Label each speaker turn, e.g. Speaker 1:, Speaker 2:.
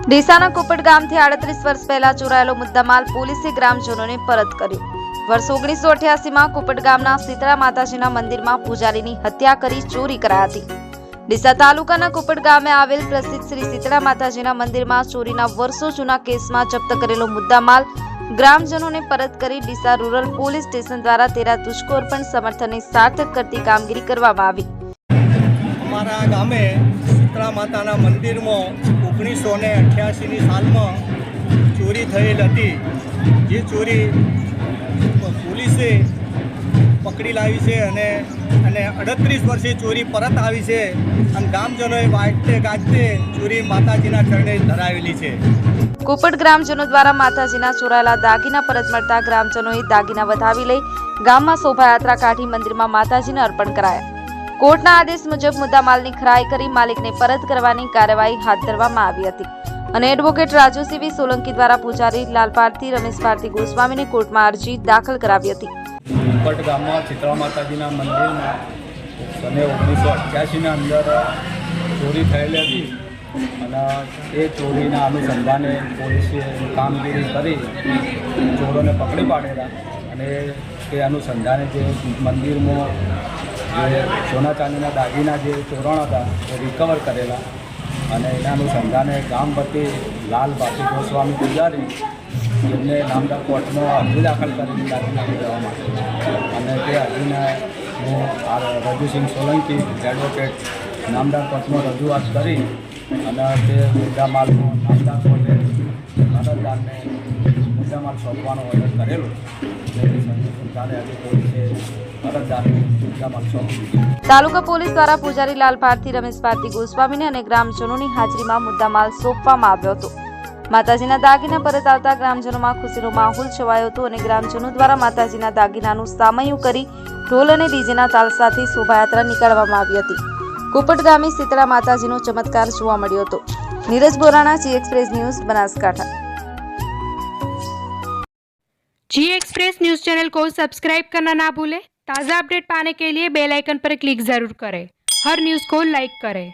Speaker 1: ડીસાના કુપટ ગામથી 38 વર્ષ પહેલા ચોરાયેલો મુદ્દામાલ પોલીસે ગ્રામજનોને પરત કર્યો। વર્ષ 1988માં કુપટ ગામના શીતળા માતાજીના મંદિરમાં પૂજારીની હત્યા કરી ચોરી કરાઈ હતી। ડીસા તાલુકાના કુપટ ગામે આવેલ પ્રસિદ્ધ શ્રી શીતળા માતાજીના મંદિરમાં ચોરીના વર્ષો જૂના કેસમાં જપ્ત કરેલો મુદ્દામાલ ગ્રામજનોને પરત કરી ડીસા રૂરલ પોલીસ સ્ટેશન દ્વારા તેરા દુષ્કર્મ સમર્થનને સાર્થક કરતી કામગીરી કરવામાં આવી।
Speaker 2: અમારા ગામે શીતળા માતાના મંદિરમાં 1988ની સાલમાં ચોરી થયેલ હતી। જે ચોરી પોલીસે પકડી લાવી છે અને 38 વર્ષે ચોરી પરત આવી છે અને ગામજનોએ વાજતે ગાજતે ચોરી માતાજીના ચરણે ધરાવેલી છે।
Speaker 1: કુપટ ગ્રામજનો દ્વારા માતાજીના ચોરાયેલા દાગીના પરત મળતા ગ્રામજનોએ દાગીના વધાવી લઈ ગામમાં શોભાયાત્રા કાઢી મંદિરમાં માતાજીને અર્પણ કરાયા। કોર્ટના આદેશ મુજબ મુદ્દામાલની ખરાઈ કરી માલિકને પરત કરવાની કાર્યવાહી હાથ ધરવામાં આવી હતી અને એડવોકેટ રાજુસિંહ સોલંકી દ્વારા પૂજારી લાલપારથી રમેશ ભારતી ગોસ્વામીને કોર્ટમાં અરજી દાખલ કરાવી હતી।
Speaker 3: કુપટ ગામમાં શીતળા માતાજીના મંદિરમાં 1988ના અંદર ચોરી થયેલી હતી અને એ ચોરીના અનુસંધાને પોલીસે કામગીરી કરી ચોરોને પકડી પાડેલા અને તે અનુસંધાને જે મંદિરમાં જે સોના ચાંદીના દાગીના જે ચોરણ હતા એ રિકવર કરેલા અને એના અનુસંધાને ગામ વતી લાલ ભારતી ગોસ્વામી પૂજારી જેમને નામદાર કોર્ટમાં અરજી દાખલ કરેલી દાગીના મેળવવા માટે અને તે અરજીને હું રાજુસિંહ સોલંકી એડવોકેટ નામદાર કોર્ટમાં રજૂઆત કરી અને તે મુદ્દામાલનો નામદાર કોર્ટે અરજદારને મુદ્દામાલ સોંપવાનો ઓર્ડર કરેલો।
Speaker 1: તાલુકા પોલીસ દ્વારા પૂજારી લાલ ભારતી રમેશ ભારતી ગોસ્વામીને અને ગ્રામજનોની હાજરીમાં મુદ્દામાલ સોંપવામાં આવ્યો હતો। માતાજીના દાગીના પરત આવતા ગ્રામજનોમાં ખુશીનો માહોલ છવાયો હતો અને ગ્રામજનો દ્વારા માતાજીના દાગીનાનું સામૈયું કરી ઢોલ અને ડીજેના તાલ સાથે શોભાયાત્રા નીકાળવામાં આવી હતી। કુપટ ગામે શીતળા માતાજીનો ચમત્કાર જોવા મળ્યો હતો। નીરજ બોરાણા, જી एक्सप्रेस न्यूज, बनासकांठा।
Speaker 4: जी एक्सप्रेस न्यूज चैनल को सब्सक्राइब करना ना भूलें। ताज़ा अपडेट पाने के लिए बेल आइकन पर क्लिक जरूर करें। हर न्यूज़ को लाइक करें।